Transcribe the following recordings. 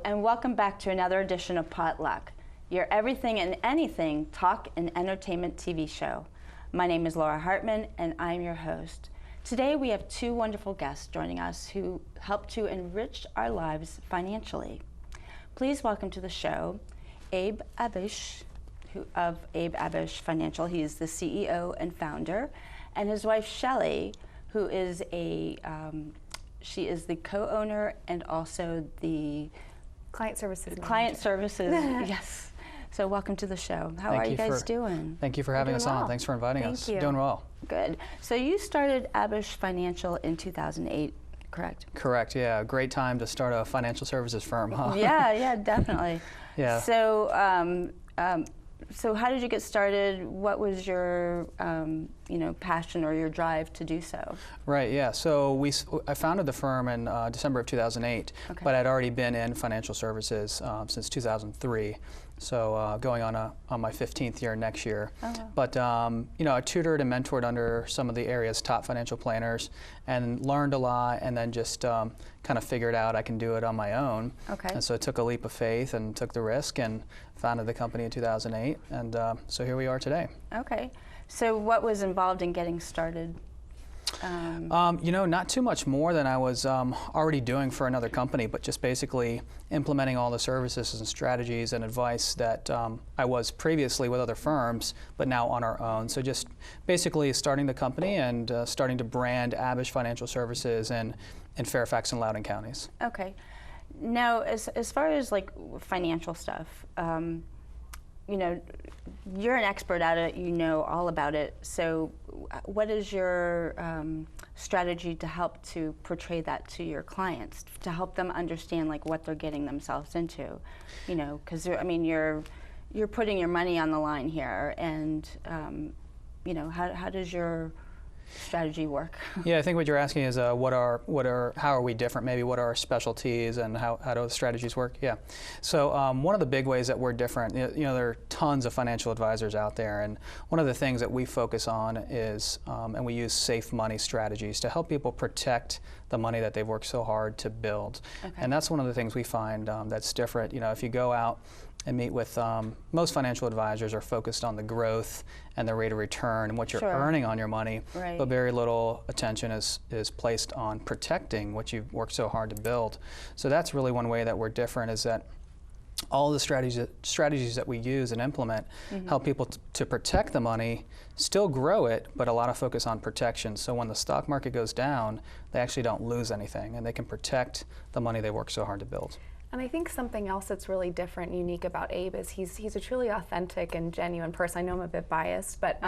And welcome back to another edition of Potluck, your everything and anything talk and entertainment TV show. My name is Laura Hartman, and I'm your host. Today we have two wonderful guests joining us who help to enrich our lives financially. Please welcome to the show Abich of Abich Financial. He is the CEO and founder, and his wife Shelly, who is she is the co-owner and also the Client services. Client services, yes. So welcome to the show. How are you guys doing? Thank you for having us on. Thanks for inviting us. Thank you. Doing well. Good. So you started Abich Financial in 2008, correct? Correct, yeah. Great time to start a financial services firm, huh? Yeah, definitely. Yeah. So how did you get started? What was your passion or your drive to do so? Right, yeah. So I founded the firm in December of 2008, but I'd already been in financial services since 2003. So going on my 15th year next year. Oh, wow. But I tutored and mentored under some of the area's top financial planners and learned a lot, and then just kind of figured out I can do it on my own. Okay. And so I took a leap of faith and took the risk and founded the company in 2008, and so here we are today. Okay. So what was involved in getting started? Not too much more than I was already doing for another company, but just basically implementing all the services and strategies and advice that I was previously with other firms, but now on our own. So just basically starting the company and starting to brand Abich Financial Services in Fairfax and Loudoun counties. Okay. Now, as far as like financial stuff, you're an expert at it, you know all about it, so what is your strategy to help to portray that to your clients, to help them understand like what they're getting themselves into? Because you're putting your money on the line here, and how does your strategy work? Yeah, I think what you're asking is how are we different? Maybe what are our specialties and how do the strategies work? Yeah. So one of the big ways that we're different, there are tons of financial advisors out there, and one of the things that we focus on is, and we use safe money strategies to help people protect the money that they've worked so hard to build. Okay. And that's one of the things we find that's different. If you go out and meet with most financial advisors are focused on the growth and the rate of return and what you're earning on your money, right. But very little attention is placed on protecting what you've worked so hard to build. So that's really one way that we're different, is that all the strategies that we use and implement help people to protect the money, still grow it, but a lot of focus on protection. So when the stock market goes down, they actually don't lose anything, and they can protect the money they worked so hard to build. And I think something else that's really different and unique about Abe is he's a truly authentic and genuine person. I know I'm a bit biased, but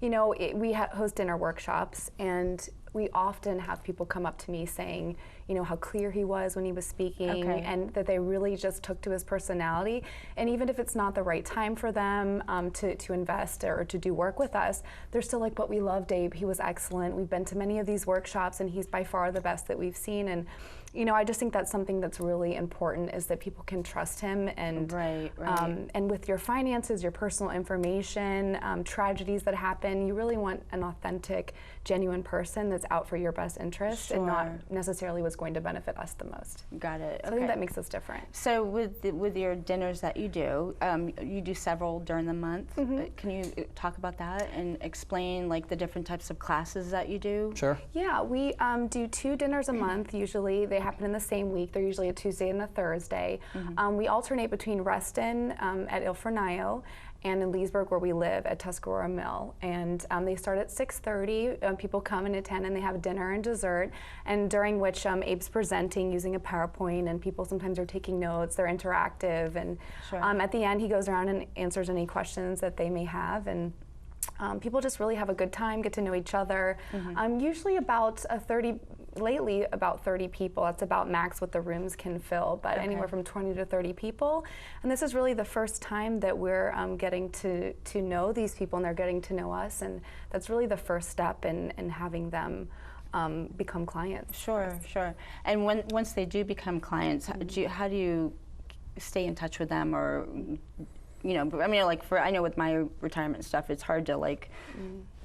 we host dinner workshops, and we often have people come up to me saying, how clear he was when he was speaking, and that they really just took to his personality. And even if it's not the right time for them to invest or to do work with us, they're still like, but we loved Abe. He was excellent. We've been to many of these workshops, and he's by far the best that we've seen. And I just think that's something that's really important, is that people can trust him, and and with your finances, your personal information, tragedies that happen, you really want an authentic, genuine person that's out for your best interest and not necessarily what's going to benefit us the most. Got it. So I think that makes us different. So with your dinners that you do several during the month. Can you talk about that and explain like the different types of classes that you do? Sure. Yeah, we do 2 dinners a month. Usually they happen in the same week. They're usually a Tuesday and a Thursday. We alternate between Reston at Il Fornaio and in Leesburg, where we live, at Tuscarora Mill. And they start at 6:30. People come and attend, and they have dinner and dessert, and during which Abe's presenting using a PowerPoint, and people sometimes are taking notes. They're interactive, and at the end he goes around and answers any questions that they may have, and people just really have a good time, get to know each other. Usually about lately about 30 people. That's about max what the rooms can fill, but anywhere from 20 to 30 people. And this is really the first time that we're getting to know these people, and they're getting to know us, and that's really the first step in having them become clients. Sure, sure. And once they do become clients, how do you stay in touch with them, or I mean, like I know with my retirement stuff, it's hard to like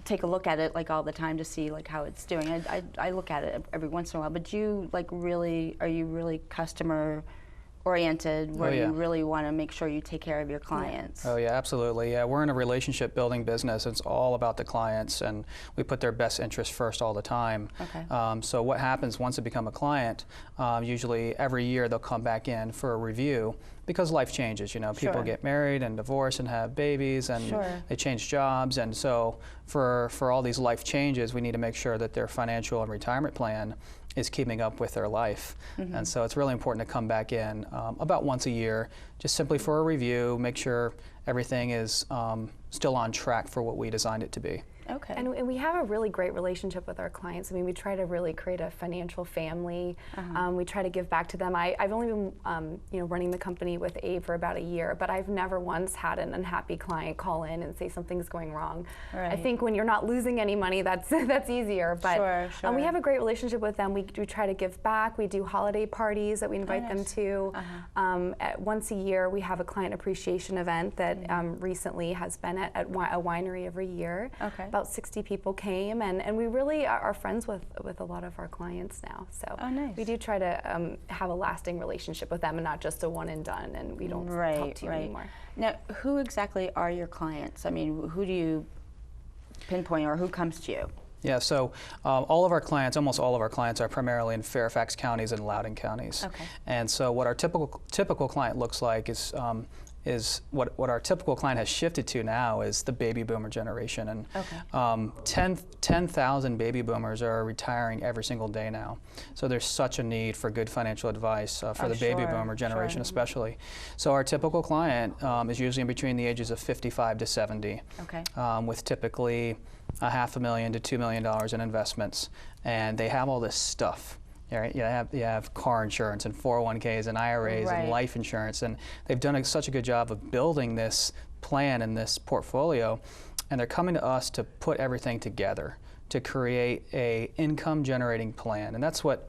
take a look at it like all the time to see like how it's doing. I look at it every once in a while, but are you really customer oriented, where you really want to make sure you take care of your clients? Oh yeah, absolutely. Yeah, we're in a relationship building business. It's all about the clients, and we put their best interest first all the time. Okay. So what happens once they become a client, usually every year they'll come back in for a review, because life changes. People get married and divorce and have babies, and they change jobs, and so for all these life changes, we need to make sure that their financial and retirement plan is keeping up with their life. And so it's really important to come back in about once a year, just simply for a review, make sure everything is still on track for what we designed it to be. Okay. And we have a really great relationship with our clients. I mean, we try to really create a financial family. We try to give back to them. I've only been running the company with Abe for about a year, but I've never once had an unhappy client call in and say something's going wrong. Right. I think when you're not losing any money, that's easier. But sure. We have a great relationship with them. We try to give back. We do holiday parties that we invite them to. Once a year, we have a client appreciation event that recently has been at a winery every year. Okay. About 60 people came, and we really are friends with a lot of our clients now. So nice. we do try to have a lasting relationship with them, and not just a one and done, and we don't talk to you anymore. Now, who exactly are your clients? I mean, who do you pinpoint, or who comes to you? Yeah, so all of our clients, almost all of our clients, are primarily in Fairfax counties and Loudoun counties. Okay. And so what our typical client looks like is what our typical client has shifted to now is the baby boomer generation. And 10,000 baby boomers are retiring every single day now. So there's such a need for good financial advice for the baby boomer generation especially. So our typical client is usually in between the ages of 55 to 70, with typically $500,000 to $2 million in investments. And they have all this stuff. Right? You have car insurance and 401ks and IRAs and life insurance, and they've done such a good job of building this plan and this portfolio, and they're coming to us to put everything together to create a income generating plan, and that's what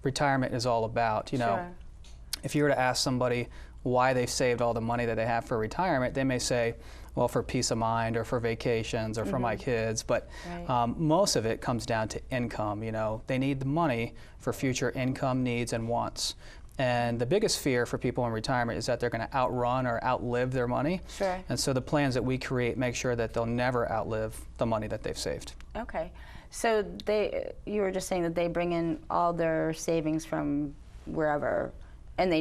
retirement is all about. If you were to ask somebody why they've saved all the money that they have for retirement, they may say, well, for peace of mind, or for vacations, or for my kids, but most of it comes down to income. They need the money for future income needs and wants. And the biggest fear for people in retirement is that they're going to outrun or outlive their money. Sure. And so the plans that we create make sure that they'll never outlive the money that they've saved. Okay. So you were just saying that they bring in all their savings from wherever, and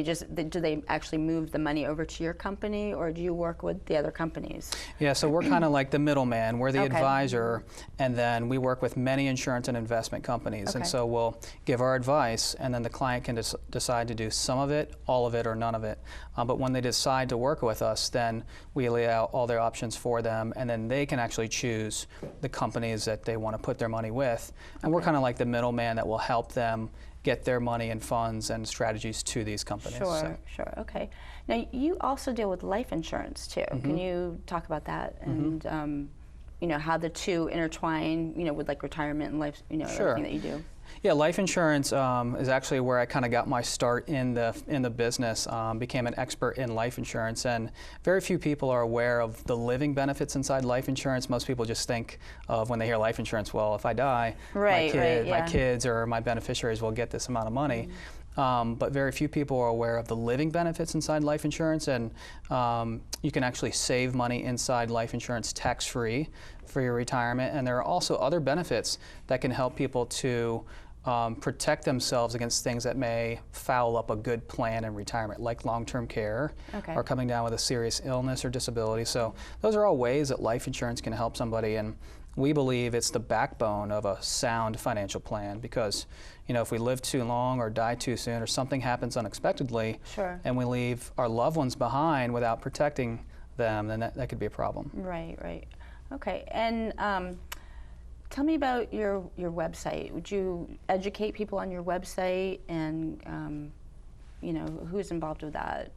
do they actually move the money over to your company, or do you work with the other companies? Yeah, so we're kind of like the middleman. We're the advisor, and then we work with many insurance and investment companies. And so we'll give our advice, and then the client can decide to do some of it, all of it, or none of it. But when they decide to work with us, then we lay out all their options for them, and then they can actually choose the companies that they want to put their money with. And we're kind of like the middleman that will help them get their money and funds and strategies to these companies. Sure, okay. Now, you also deal with life insurance too. Can you talk about that and how the two intertwine, with like retirement and life, everything that you do? Yeah, life insurance is actually where I kind of got my start in the business. Became an expert in life insurance, and very few people are aware of the living benefits inside life insurance. Most people just think of, when they hear life insurance, well, if I die, my kids or my beneficiaries will get this amount of money. But very few people are aware of the living benefits inside life insurance, and you can actually save money inside life insurance tax-free for your retirement. And there are also other benefits that can help people to protect themselves against things that may foul up a good plan in retirement, like long-term care or coming down with a serious illness or disability. So those are all ways that life insurance can help somebody, and we believe it's the backbone of a sound financial plan, because if we live too long or die too soon, or something happens unexpectedly and we leave our loved ones behind without protecting them, then that could be a problem. Right. Okay. And tell me about your website. Would you educate people on your website, and you know, who's involved with that?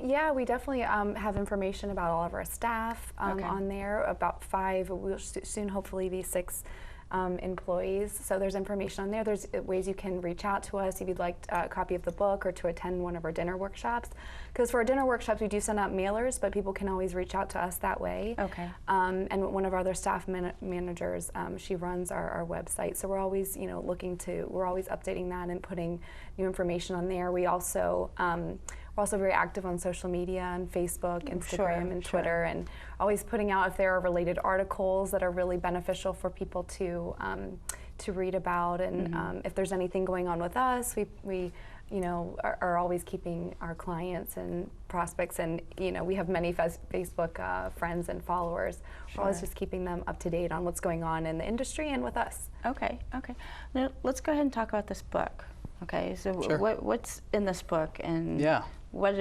Yeah, we definitely have information about all of our staff Okay. on there, about 5, we'll soon hopefully be 6 employees. So there's information on there. There's ways you can reach out to us if you'd like a copy of the book or to attend one of our dinner workshops. Because for our dinner workshops, we do send out mailers, but people can always reach out to us that way. Okay. And one of our other staff managers, she runs our website. So we're always, you know, we're always updating that and putting new information on there. We also, we're also very active on social media, on Facebook, Instagram, and Twitter, and always putting out if there are related articles that are really beneficial for people to read about. And if there's anything going on with us, we you know, are always keeping our clients and prospects, and you know, we have many Facebook friends and followers. Sure. We're always just keeping them up to date on what's going on in the industry and with us. Okay, okay. Now let's go ahead and talk about this book. Okay, so Sure. what's in this book, and Yeah. what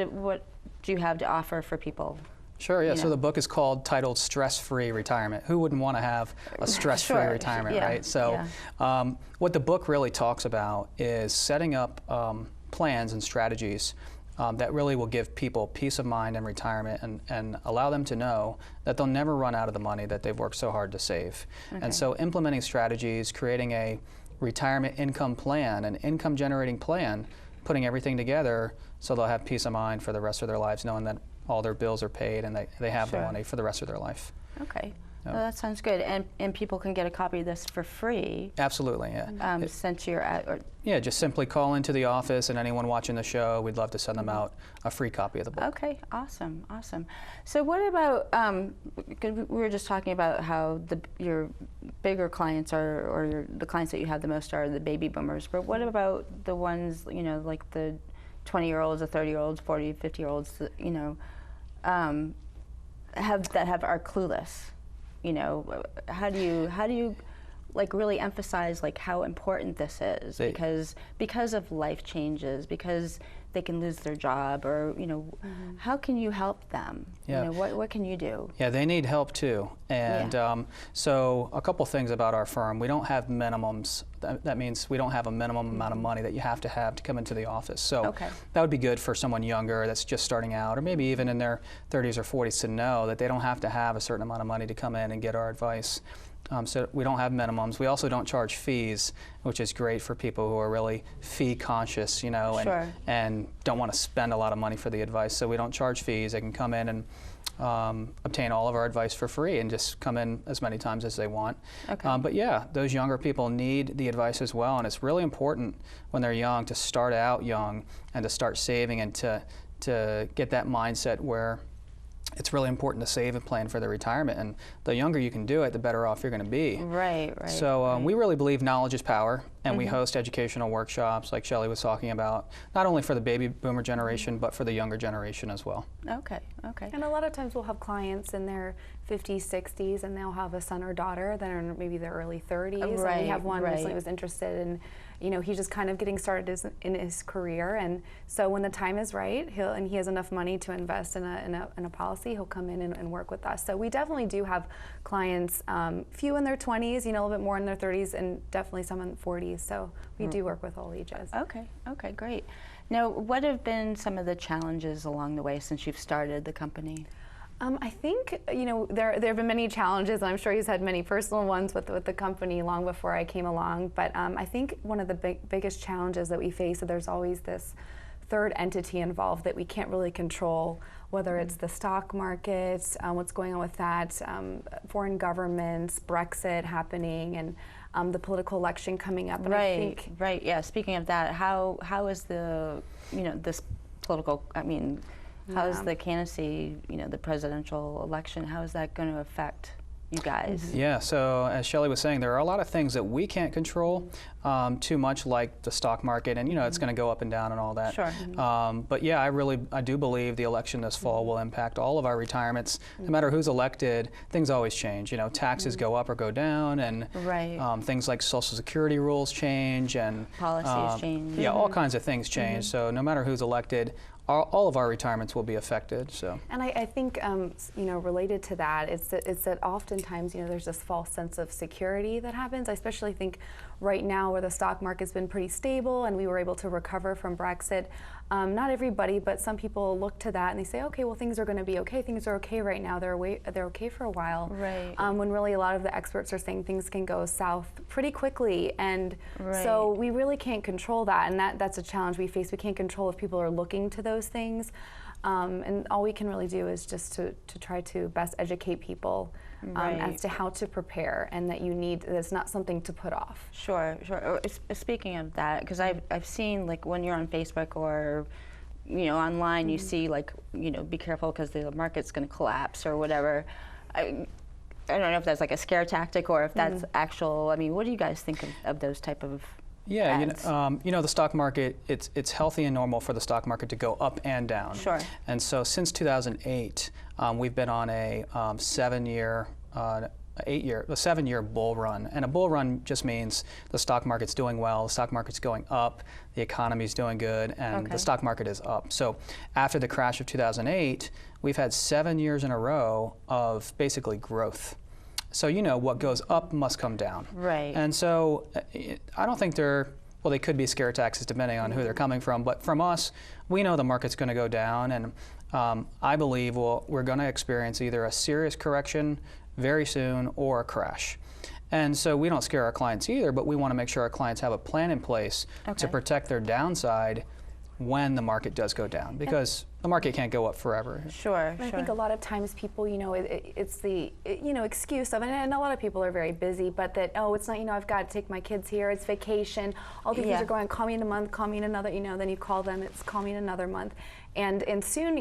do you have to offer for people? Sure, yeah. You So know. the book is titled Stress-Free Retirement. Who wouldn't want to have a stress-free Sure, retirement, yeah, right? So what the book really talks about is setting up plans and strategies that really will give people peace of mind in retirement, and allow them to know that they'll never run out of the money that they've worked so hard to save. Okay. And so implementing strategies, creating a retirement income plan, an income generating plan, putting everything together so they'll have peace of mind for the rest of their lives, knowing that all their bills are paid and they have Sure. the money for the rest of their life. Okay, Yeah. well, that sounds good. And people can get a copy of this for free. Absolutely, yeah. Since you're at, or, Yeah, just simply call into the office, and anyone watching the show, we'd love to send them out a free copy of the book. okay, awesome, awesome. So what about, 'cause we were just talking about how your bigger clients are, or the clients that you have the most are the baby boomers, but what about the ones, you know, like the 20-year-olds, the 30-year-olds, 40, 50-year-olds, you know, are clueless? You know, how do you like really emphasize like how important this is, because of life changes, because they can lose their job, or you know, how can you help them? Yeah. You know, what can you do? Yeah, they need help too. And so a couple things about our firm. We don't have minimums. That means we don't have a minimum amount of money that you have to come into the office. So Okay. that would be good for someone younger that's just starting out, or maybe even in their 30s or 40s, to know that they don't have to have a certain amount of money to come in and get our advice. So we don't have minimums. We also don't charge fees, which is great for people who are really fee conscious, you know, Sure. and don't want to spend a lot of money for the advice. So we don't charge fees. They can come in and obtain all of our advice for free and just come in as many times as they want. Okay. But yeah, those younger people need the advice as well, and it's really important when they're young to start out young and to start saving, and to get that mindset where it's really important to save and plan for their retirement. And the younger you can do it, the better off you're going to be. Right, right. So right. we really believe knowledge is power, and we host educational workshops like Shelly was talking about, not only for the baby boomer generation, but for the younger generation as well. Okay, okay. And a lot of times we'll have clients in their 50s, 60s, and they'll have a son or daughter that are in maybe their early 30s. And we Right, have one right. recently who was interested in, you know, he's just kind of getting started in his career, and so when the time is right, and he has enough money to invest in a policy, he'll come in and work with us. So we definitely do have clients, few in their 20s, you know, a little bit more in their 30s, and definitely some in the 40s. So we do work with all ages. Okay, okay, great. Now, what have been some of the challenges along the way since you've started the company? I think, you know, there have been many challenges. I'm sure he's had many personal ones with the company long before I came along. But I think one of the biggest challenges that we face is there's always this third entity involved that we can't really control, whether it's the stock market, what's going on with that, foreign governments, Brexit happening, and the political election coming up. And Right, I think, right. Yeah. Speaking of that, how is the, you know, this political? I mean, how is the candidacy? You know, the presidential election. How is that going to affect you guys? Yeah, so as Shelly was saying, there are a lot of things that we can't control too much, like the stock market, and you know, it's going to go up and down and all that. Sure. But yeah, I do believe the election this fall will impact all of our retirements. No matter who's elected, things always change. You know, taxes go up or go down, and Right. things like Social Security rules change, and Policies change. Yeah, all kinds of things change. So no matter who's elected, all of our retirements will be affected. So. And I think, related to that, it's that oftentimes, there's this false sense of security that happens. I especially think right now where the stock market's been pretty stable and we were able to recover from Brexit. Not everybody, but some people look to that and they say, okay, well, things are going to be okay. Things are okay right now. They're okay for a while. Right. When really a lot of the experts are saying things can go south pretty quickly. And so we really can't control that. And that's a challenge we face. We can't control if people are looking to those things. And all we can really do is just to try to best educate people as to how to prepare, and that it's not something to put off. Sure. Speaking of that, because I've seen, like, when you're on Facebook or online, you see, like, be careful because the market's going to collapse or whatever. I don't know if that's like a scare tactic or if that's actual. I mean, what do you guys think of those type of Yeah, ads? the stock market, it's healthy and normal for the stock market to go up and down. Sure. And so since 2008, we've been on a 7-year bull run. And a bull run just means the stock market's doing well, the stock market's going up, the economy's doing good, and the stock market is up. So after the crash of 2008, we've had 7 years in a row of basically growth. So what goes up must come down. Right. And so I don't think they could be scare tactics depending on who they're coming from, but from us, we know the market's going to go down, and I believe we're going to experience either a serious correction very soon or a crash. And so we don't scare our clients either, but we want to make sure our clients have a plan in place to protect their downside when the market does go down, because the market can't go up forever. Sure. I think a lot of times people, it's the excuse of, and a lot of people are very busy, but that, it's not, I've got to take my kids here, it's vacation, all these things are going, call me in a month, call me in another, then you call them, it's call me in another month. And soon,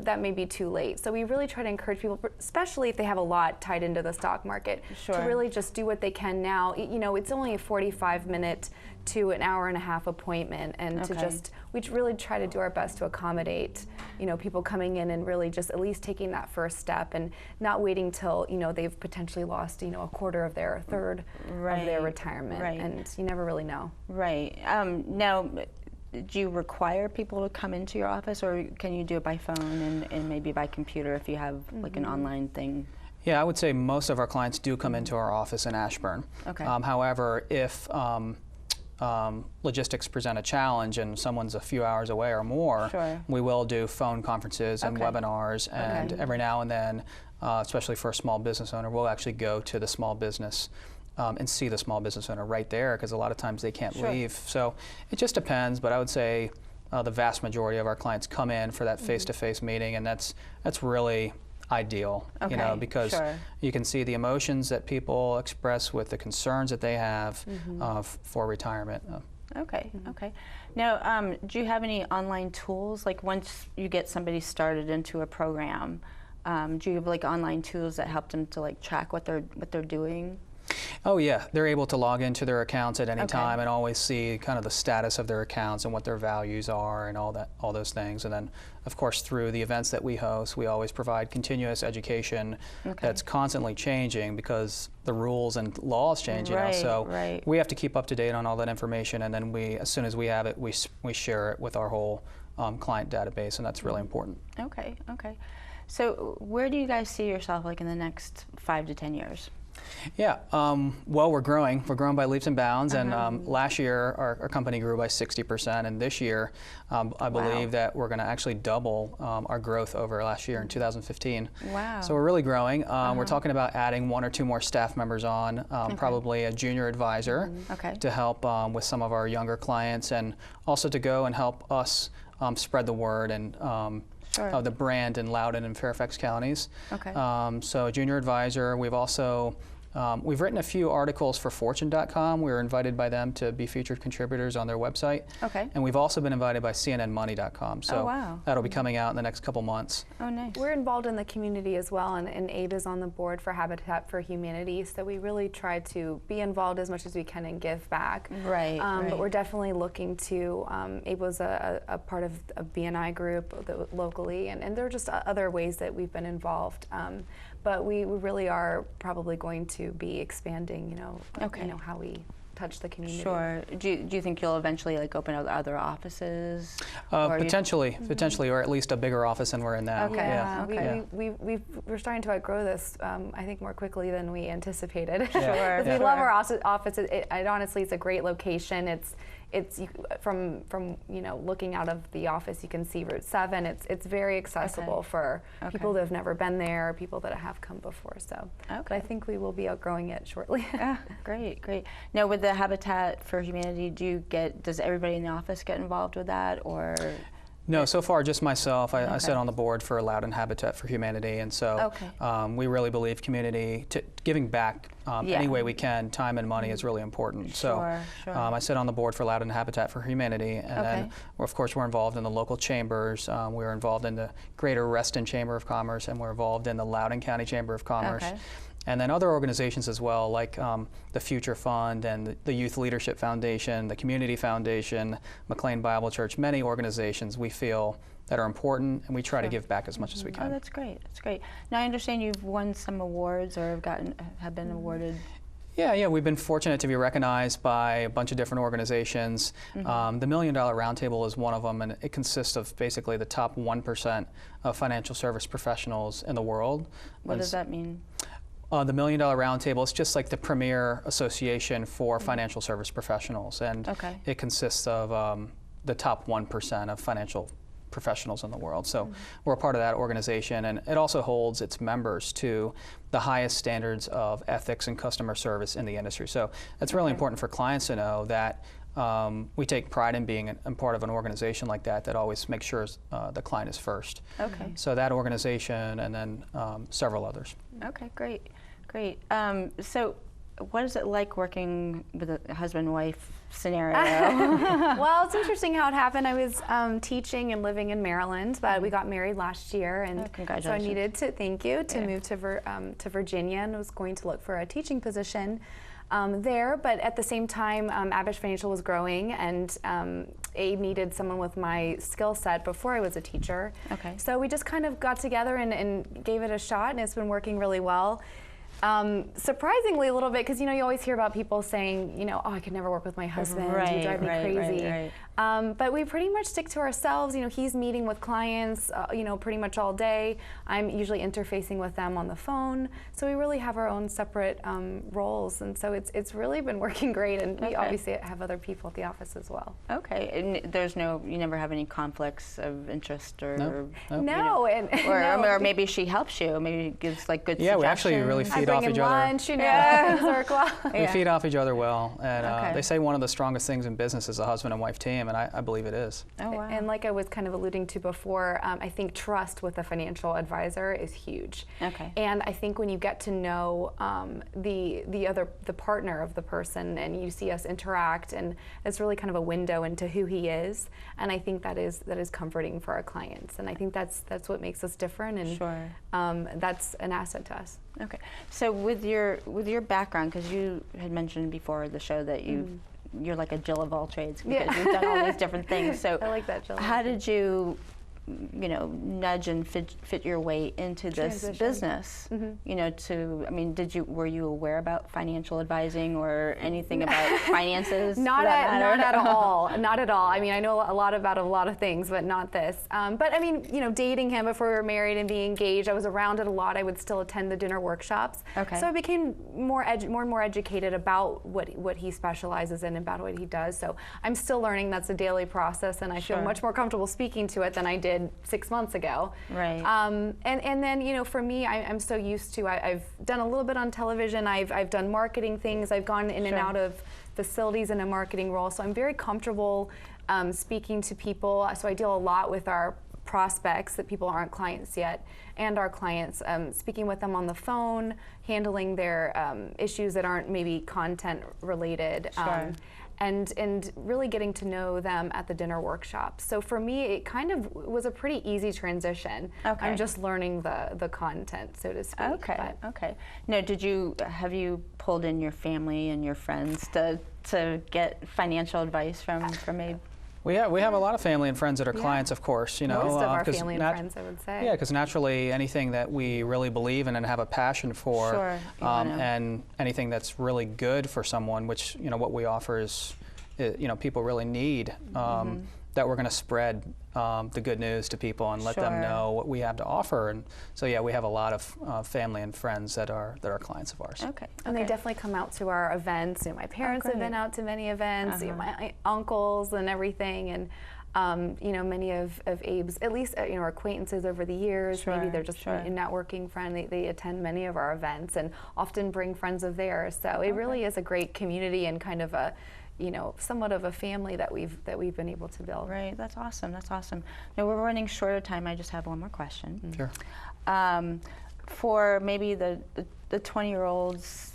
that may be too late. So we really try to encourage people, especially if they have a lot tied into the stock market, to really just do what they can now. It's only a 45-minute to an hour and a half appointment, and we really try to do our best to accommodate, people coming in and really just at least taking that first step and not waiting till, they've potentially lost, a quarter of their third of their retirement. And you never really know. Right. Now, do you require people to come into your office, or can you do it by phone and maybe by computer if you have like an online thing? Yeah, I would say most of our clients do come into our office in Ashburn. Okay. However, if logistics present a challenge and someone's a few hours away or more, we will do phone conferences and webinars, and every now and then, especially for a small business owner, we'll actually go to the small business and see the small business owner right there, because a lot of times they can't leave. So it just depends, but I would say the vast majority of our clients come in for that face-to-face meeting, and that's really ideal, because you can see the emotions that people express with the concerns that they have for retirement. Okay. Now, do you have any online tools? Like, once you get somebody started into a program, do you have like online tools that help them to like track what they're doing? Oh yeah, they're able to log into their accounts at any time and always see kind of the status of their accounts and what their values are and all those things. And then, of course, through the events that we host, we always provide continuous education that's constantly changing, because the rules and laws change. So we have to keep up to date on all that information, and then as soon as we have it, we share it with our whole client database, and that's really important. Okay. So where do you guys see yourself like in the next 5 to 10 years? Yeah, well, we're growing. We're growing by leaps and bounds, and last year our company grew by 60%, and this year I believe that we're going to actually double our growth over last year in 2015. Wow. So we're really growing. We're talking about adding 1 or 2 more staff members on, probably a junior advisor to help with some of our younger clients, and also to go and help us spread the word and of the brand in Loudoun and Fairfax counties. So a junior advisor. We've also we've written a few articles for Fortune.com. We were invited by them to be featured contributors on their website. And we've also been invited by CNNmoney.com. So that'll be coming out in the next couple months. Oh, nice. We're involved in the community as well, and Abe is on the board for Habitat for Humanity, so we really try to be involved as much as we can and give back. But we're definitely looking to, Abe was a part of a BNI group locally, and there are just other ways that we've been involved. But we really are probably going to be expanding, how we touch the community. Sure. Do you think you'll eventually like open up other offices? Or Potentially, or at least a bigger office than we're in now. Okay. Yeah, Okay. we're starting to outgrow this, I think, more quickly than we anticipated. Sure. We love our office. Honestly, it's a great location. It's from looking out of the office, you can see Route 7. It's very accessible for people that have never been there, people that have come before. So, but I think we will be outgrowing it shortly. Great. Now, with the Habitat for Humanity, does everybody in the office get involved with that, or? No, so far just myself. I sit on the board for Loudoun Habitat for Humanity, and so we really believe giving back any way we can, time and money, is really important. Sure. I sit on the board for Loudoun Habitat for Humanity, and then of course we're involved in the local chambers. We're involved in the Greater Reston Chamber of Commerce, and we're involved in the Loudoun County Chamber of Commerce. And then other organizations as well, like the Future Fund and the Youth Leadership Foundation, the Community Foundation, McLean Bible Church, many organizations we feel that are important, and we try to give back as much as we can. Oh, that's great. Now, I understand you've won some awards or have been awarded. Yeah, we've been fortunate to be recognized by a bunch of different organizations. The $1 Million Roundtable is one of them, and it consists of basically the top 1% of financial service professionals in the world. What does that mean? The $1 Million Roundtable is just like the premier association for financial service professionals, and it consists of the top 1% of financial professionals in the world. So we're a part of that organization, and it also holds its members to the highest standards of ethics and customer service in the industry. So it's really important for clients to know that we take pride in being a part of an organization like that always makes sure the client is first. So that organization, and then several others. Okay, great. So what is it like working with a husband-wife scenario? Well, it's interesting how it happened. I was teaching and living in Maryland, but we got married last year, and so I needed to move to Virginia, and was going to look for a teaching position there. But at the same time, Abich Financial was growing, and Abe needed someone with my skill set before I was a teacher. So we just kind of got together and gave it a shot, and it's been working really well. Surprisingly a little bit, because you always hear about people saying, oh, I could never work with my husband, you drive me crazy. But we pretty much stick to ourselves. He's meeting with clients, pretty much all day. I'm usually interfacing with them on the phone. So we really have our own separate roles, and so it's really been working great. And we obviously have other people at the office as well. And you never have any conflicts of interest or no. Or maybe she helps you, maybe gives like good suggestions. We actually really feed off each lunch, other. We feed off each other well, and they say one of the strongest things in business is a husband and wife team, and I believe it is. Oh, wow. And like I was kind of alluding to before, I think trust with a financial advisor is huge. And I think when you get to know the partner of the person, and you see us interact, and it's really kind of a window into who he is, and I think that is comforting for our clients, and I think that's what makes us different, and that's an asset to us. So with your background, because you had mentioned before the show that you're like a Jill of all trades, because you've done all these different things. So I like that, Jill. How did you nudge and fit your way into this business? Were you aware about financial advising or anything about finances? Not at all. Not at all. I know a lot about a lot of things, but not this. But dating him before we were married and being engaged, I was around it a lot. I would still attend the dinner workshops. So I became more and more educated about what he specializes in, about what he does. So I'm still learning. That's a daily process, and I feel much more comfortable speaking to it than I did 6 months ago. And then for me, I'm so used to, I've done a little bit on television, I've done marketing things, I've gone in and out of facilities in a marketing role, so I'm very comfortable speaking to people. So I deal a lot with our prospects, that people aren't clients yet, and our clients, speaking with them on the phone, handling their issues that aren't maybe content related. And really getting to know them at the dinner workshop. So for me, it kind of was a pretty easy transition. I'm just learning the content, so to speak. Now, have you pulled in your family and your friends to get financial advice from Abe? We have a lot of family and friends that are clients, of course. You know, most of our family and friends, I would say. Yeah, because naturally, anything that we really believe in and have a passion for, and anything that's really good for someone, which what we offer is, people really need. That we're going to spread the good news to people and let them know what we have to offer. And so yeah, we have a lot of family and friends that are clients of ours. Okay. And they definitely come out to our events. My parents have been out to many events. My uncles and everything, and many of Abe's, at least our acquaintances over the years. Maybe they're just a networking friend. They attend many of our events and often bring friends of theirs. So it really is a great community and kind of a somewhat of a family that we've been able to build. Right, that's awesome. That's awesome. Now we're running short of time. I just have one more question. Sure. For maybe the 20-year-olds,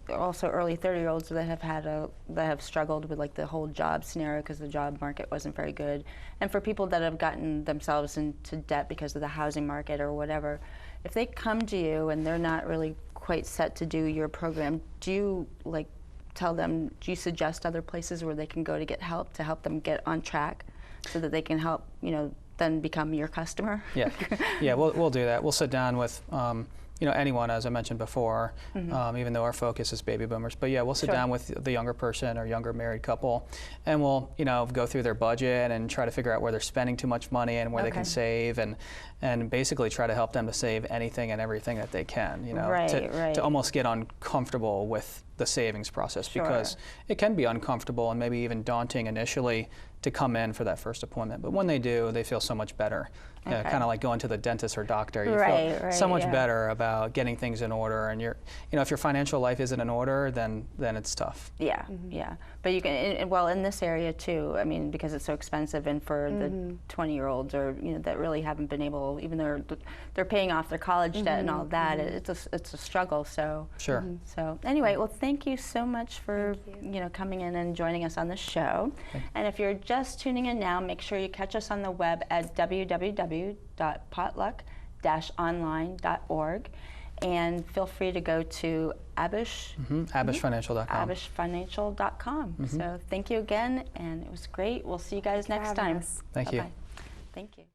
also early 30-year-olds that have struggled with like the whole job scenario because the job market wasn't very good, and for people that have gotten themselves into debt because of the housing market or whatever, if they come to you and they're not really quite set to do your program, do you do you suggest other places where they can go to get help to help them get on track so that they can help, then become your customer? Yeah, yeah, we'll do that. We'll sit down with, anyone, as I mentioned before, even though our focus is baby boomers. But yeah, we'll sit down with the younger person or younger married couple, and we'll, go through their budget and try to figure out where they're spending too much money and where they can save, and basically try to help them to save anything and everything that they can, to almost get uncomfortable with the savings process, because it can be uncomfortable and maybe even daunting initially to come in for that first appointment. But when they do, they feel so much better. Kind of like going to the dentist or doctor. You feel so much better about getting things in order. And if your financial life isn't in order, then it's tough. Yeah, yeah. But you can, well, in this area too, I mean, because it's so expensive, and for the 20-year-olds or that really haven't been able, even though they're paying off their college debt and all that, it's a struggle. So So anyway, well, thank you so much for coming in and joining us on the show. And if you're just tuning in now, make sure you catch us on the web at www.potluck-online.org, and feel free to go to Abich, AbichFinancial.com. AbichFinancial.com. So thank you again, and it was great. We'll see you guys next time. Thank you. Bye-bye. Thank you.